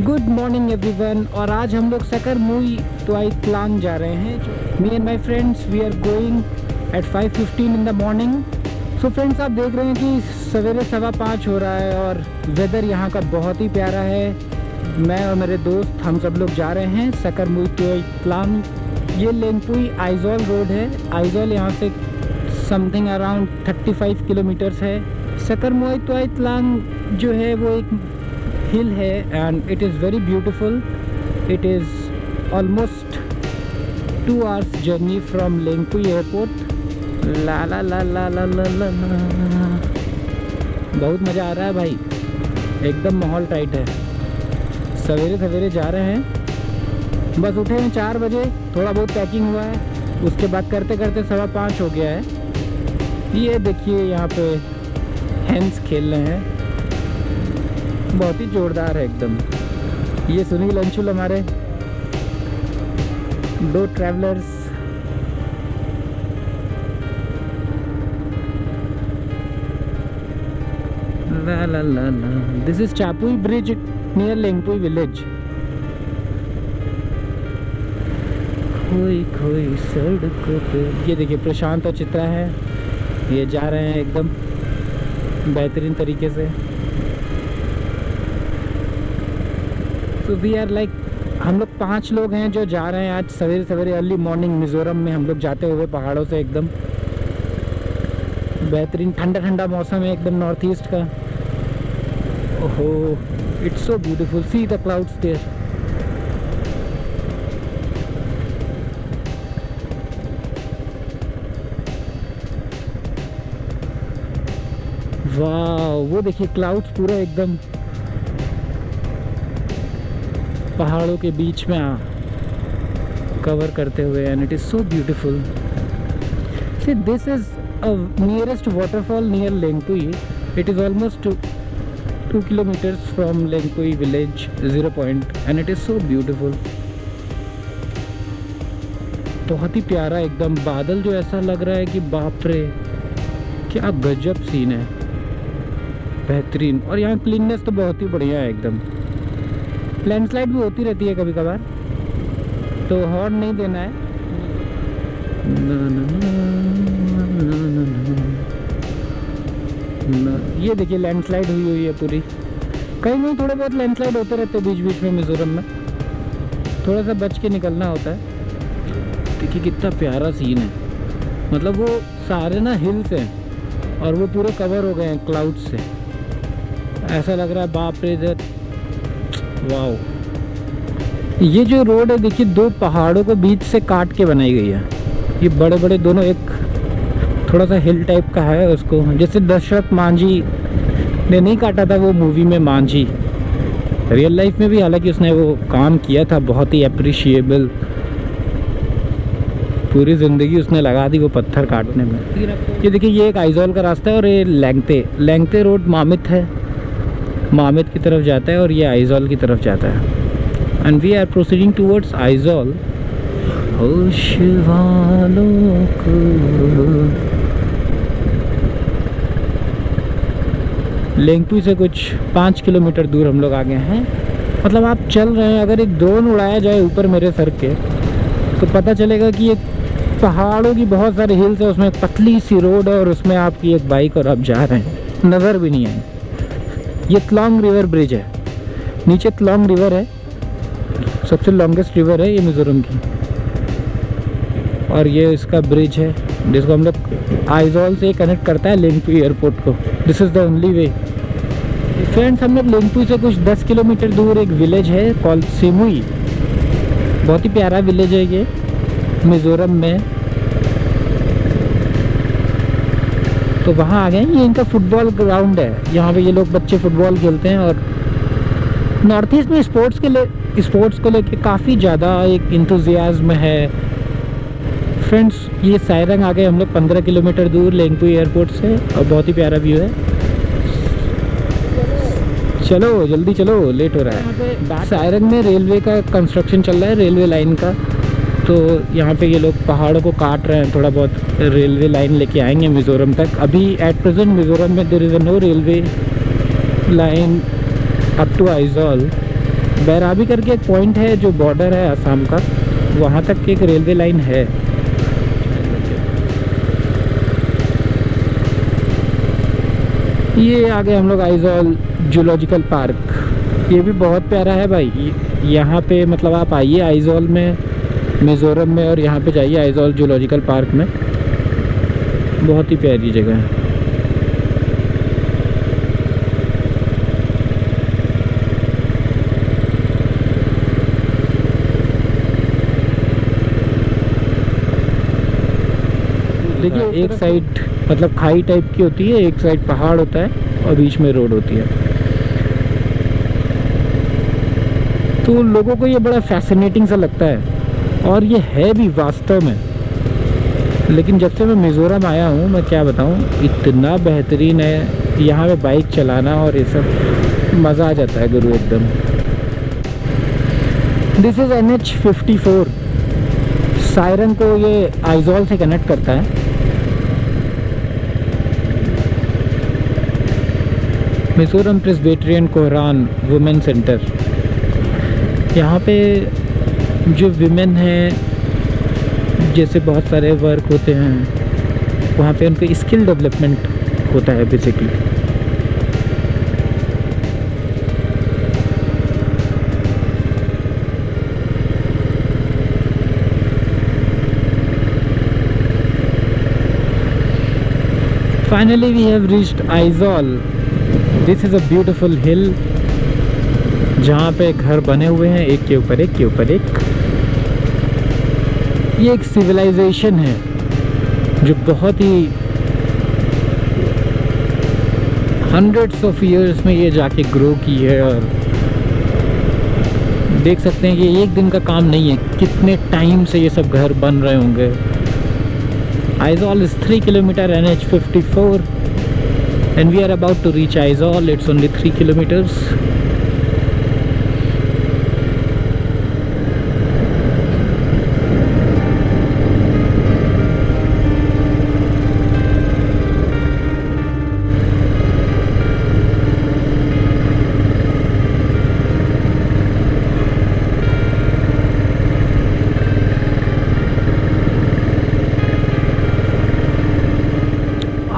Good morning everyone. और आज हम लोग सकर मुई टोई क्लांग जा रहे हैं। Me and my friends we are going at 5:15 in the morning. So friends, आप देख रहे हैं कि सवेरे 5:15 हो रहा है और वेदर यहाँ का बहुत ही प्यारा है। मैं और मेरे दोस्त हम सब लोग जा रहे हैं सकर मुई टोई क्लांग। ये लेंगपुई आइजोल रोड है। आइजोल यहाँ से समथिंग अराउंड 35 किलोमीटर्स है। सकर मुई टोई क्लांग जो है वो एक हिल है and it is very beautiful. It is almost 2 hours journey from Lengpui airport. ला ला ला ला ला ला ला, बहुत मज़ा आ रहा है भाई, एकदम माहौल टाइट है। सवेरे सवेरे जा रहे हैं, बस उठे हैं 4 बजे, थोड़ा बहुत पैकिंग हुआ है, उसके बाद करते करते 5:15 हो गया है। ये देखिए यहाँ पे हैंस खेल रहे हैं, बहुत ही जोरदार है एकदम। ये सुनील अंशुल हमारे 2 ट्रैवलर्स। ला ला ला ला, this is Chapui bridge near Lengpui village. खोई खोई सड़कों पे, ये देखिए प्रशांत और चित्रा है, ये जा रहे हैं एकदम बेहतरीन तरीके से। तो वी आर लाइक, हम लोग 5 लोग हैं जो जा रहे हैं आज सवेरे सवेरे अर्ली मॉर्निंग। मिज़ोरम में हम लोग जाते हुए पहाड़ों से, एकदम बेहतरीन ठंडा ठंडा मौसम है एकदम नॉर्थ ईस्ट का। ओहो, it's so beautiful, see the clouds there. वाह, वो देखिए क्लाउड्स पूरा एकदम पहाड़ों के बीच में कवर करते हुए, and it is so beautiful. See this is a nearest waterfall near Lengpui. It is almost 2 kilometers from Lengpui village 0 point, and it is so beautiful. बहुत ही प्यारा एकदम, बादल जो ऐसा लग रहा है कि बाप रे क्या गजब सीन है, बेहतरीन। और यहाँ क्लीननेस तो बहुत ही बढ़िया है एकदम। लैंडस्लाइड भी होती रहती है कभी कभार, तो हॉर्न नहीं देना है। ये देखिए लैंडस्लाइड हुई है पूरी। कहीं नहीं थोड़े बहुत लैंडस्लाइड होते रहते हैं बीच बीच में मिज़ोरम में, थोड़ा सा बच के निकलना होता है। देखिए कितना प्यारा सीन है, मतलब वो सारे ना हिल्स हैं और वो पूरे कवर हो गए हैं क्लाउड से। ऐसा लग रहा है बाप रे इधर, वाओ। ये जो रोड है देखिए 2 पहाड़ों को बीच से काट के बनाई गई है। ये बड़े बड़े दोनों, एक थोड़ा सा हिल टाइप का है, उसको जैसे दशरथ मांझी ने नहीं काटा था वो मूवी में मांझी, रियल लाइफ में भी हालांकि उसने वो काम किया था, बहुत ही अप्रिशिएबल। पूरी ज़िंदगी उसने लगा दी वो पत्थर काटने में। ये देखिए ये एक आइजोल का रास्ता है और ये लेंगते रोड मामित है, मामित की तरफ जाता है और ये आइजोल की तरफ जाता है। And we are proceeding towards Aizawl. होश वालों को लेंगपुई से कुछ 5 किलोमीटर दूर हम लोग आ गए हैं। मतलब आप चल रहे हैं, अगर एक ड्रोन उड़ाया जाए ऊपर मेरे सर के तो पता चलेगा कि ये पहाड़ों की बहुत सारे हिल्स है, उसमें पतली सी रोड है और उसमें आपकी एक बाइक और आप जा रहे हैं, नज़र भी नहीं आए। ये त्लॉन्ग रिवर ब्रिज है, नीचे त्लॉन्ग रिवर है, सबसे लॉन्गेस्ट रिवर है ये मिज़ोरम की। और ये इसका ब्रिज है जिसको हम लोग आइजोल से कनेक्ट करता है लेंगपुई एयरपोर्ट को। This is the only way. Friends, हम लोग लेंगपुई से कुछ 10 किलोमीटर दूर एक विलेज है कॉल्ड सिमुई। बहुत ही प्यारा विलेज है ये मिज़ोरम में। तो वहाँ आ गए। ये इनका फुटबॉल ग्राउंड है, यहाँ पे ये लोग बच्चे फुटबॉल खेलते हैं। और नॉर्थ ईस्ट में स्पोर्ट्स को लेके काफ़ी ज़्यादा एक इंथुजियाज्म है। फ्रेंड्स, ये सायरंग आ गए हम लोग 15 किलोमीटर दूर लेंगपुई एयरपोर्ट से, और बहुत ही प्यारा व्यू है। चलो जल्दी चलो, लेट हो रहा है। सायरंग में रेलवे का कंस्ट्रक्शन चल रहा है, रेलवे लाइन का। तो यहाँ पे ये लोग पहाड़ों को काट रहे हैं, थोड़ा बहुत रेलवे लाइन लेके आएंगे मिज़ोरम तक। अभी एट प्रेजेंट मिज़ोरम में there is no railway line up to Aizawl. Bairabi करके एक पॉइंट है जो बॉर्डर है असम का, वहाँ तक एक रेलवे लाइन है। ये आगे हम लोग आइजॉल जूलॉजिकल पार्क, ये भी बहुत प्यारा है भाई। यहाँ पे मतलब आप आइए आइजॉल में, मिज़ोरम में, और यहाँ पे जाइए आइजॉल जूलॉजिकल पार्क में, बहुत ही प्यारी जगह है। देखिए एक साइड मतलब खाई टाइप की होती है, एक साइड पहाड़ होता है और बीच में रोड होती है। तो लोगों को ये बड़ा फैसिनेटिंग सा लगता है, और ये है भी वास्तव में। लेकिन जब से मैं मिज़ोरम आया हूँ, मैं क्या बताऊँ, इतना बेहतरीन है यहाँ पे बाइक चलाना, और ये सब मज़ा आ जाता है गुरु एकदम। This is NH54। सायरन को ये आइजॉल से कनेक्ट करता है। मिज़ोरम प्रेस्बिटेरियन कोहरान वुमेन सेंटर, यहाँ पे जो विमेन हैं, जैसे बहुत सारे वर्क होते हैं, वहाँ पे उनके स्किल डेवलपमेंट होता है basically. Finally we have reached Aizawl. This is a beautiful hill, जहाँ पे घर बने हुए हैं एक के ऊपर एक के ऊपर एक। ये एक सिविलाइजेशन है जो बहुत ही हंड्रेड्स ऑफ ईयर्स में ये जाके ग्रो की है, और देख सकते हैं कि एक दिन का काम नहीं है, कितने टाइम से ये सब घर बन रहे होंगे। Aizawl is 3 kilometer NH54 and we are about to reach Aizawl. It's only 3 kilometers.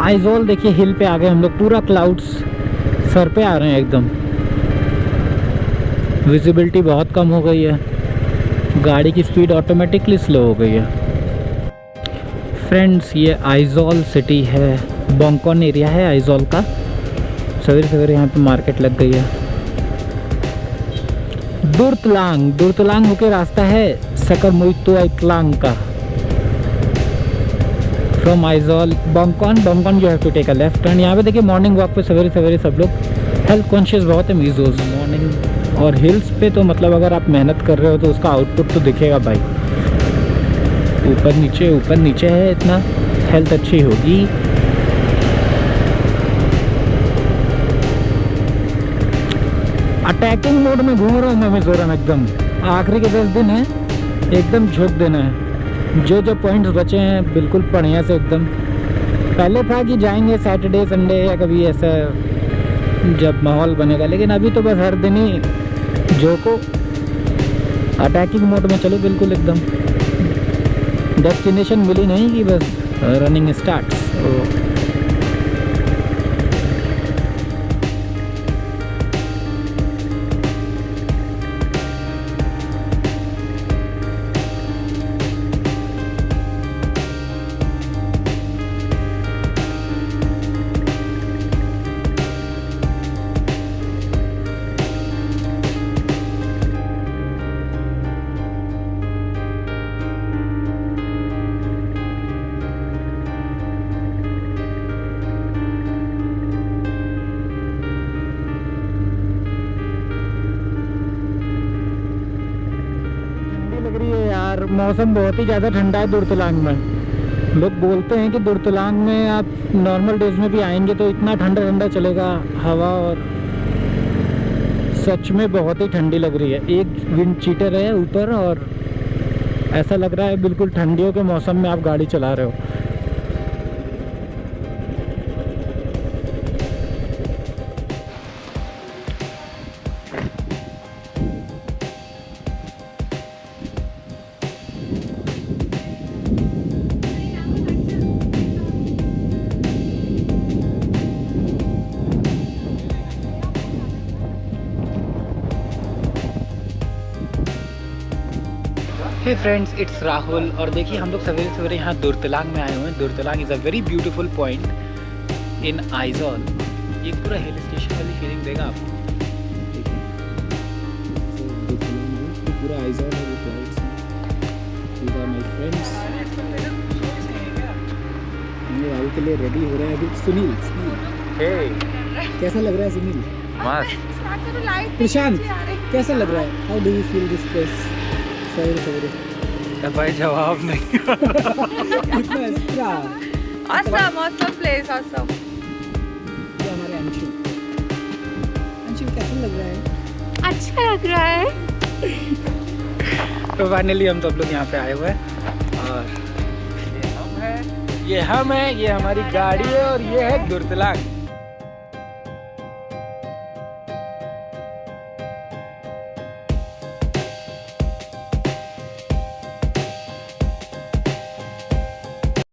Aizawl देखिए हिल पे आ गए हम लोग, पूरा क्लाउड्स सर पे आ रहे हैं एकदम। विजिबिलिटी बहुत कम हो गई है, गाड़ी की स्पीड ऑटोमेटिकली स्लो हो गई है। फ्रेंड्स ये आइजॉल सिटी है, बोंगकॉन एरिया है आइजॉल का। सवेरे सवेरे यहाँ पे मार्केट लग गई है। दुर्तलांग होके रास्ता है सकर मुइतुआइतलांग का। From Aizawl Bungkawn you have to take a left turn. यहाँ पे देखिए मॉर्निंग वॉक पे सवेरे सवेरे सब लोग, हेल्थ कॉन्शियस बहुत है मिज़ोज मॉर्निंग। और हिल्स पे तो मतलब अगर आप मेहनत कर रहे हो तो उसका आउटपुट तो दिखेगा भाई। ऊपर नीचे है, इतना हेल्थ अच्छी होगी। अटैकिंग मोड में घूम रहा हूँ मैं मिज़ोरम एकदम। आखिरी के 10 दिन है, एकदम झोंक देना है। जो पॉइंट्स बचे हैं बिल्कुल बढ़िया से एकदम। पहले था कि जाएंगे सैटरडे संडे या कभी ऐसा जब माहौल बनेगा, लेकिन अभी तो बस हर दिन ही को अटैकिंग मोड में चलो बिल्कुल एकदम। डेस्टिनेशन मिली नहीं कि बस रनिंग स्टार्ट्स। मौसम बहुत ही ज़्यादा ठंडा है दुर्तलांग में। लोग बोलते हैं कि दुर्तलांग में आप नॉर्मल डेज में भी आएंगे तो इतना ठंडा चलेगा हवा, और सच में बहुत ही ठंडी लग रही है। एक विंड चीटर है ऊपर, और ऐसा लग रहा है बिल्कुल ठंडियों के मौसम में आप गाड़ी चला रहे हो। Hey friends, it's Rahul. और देखिए हम लोग सवेरे सवेरे यहाँ दुर्तलांग में आए हुए हैं। Durtlang is a very beautiful point in Aizawl. ये पूरा हिल स्टेशन वाली फीलिंग देगा आपको। देखिए तो पूरा आइजॉल है, क्लाउड्स में। आर माय फ्रेंड्स, हम लोग आगे के लिए रेडी हो रहे हैं अभी। सुनील, कैसा लग रहा है सुनील? मस्त। प्रशांत, कैसा लग रहा है? How do you feel this place? सवेरे सवेरे भाई जवाब नहीं। इतना एक्स्ट्रा। awesome place, awesome. ये हमारे अंशु कैसा लग रहा है? अच्छा लग रहा है। तो फाइनली हम सब लोग यहाँ पे आए हुए हैं और ये हम हैं, ये हमारी गाड़ी है और ये है दुर्तलांग।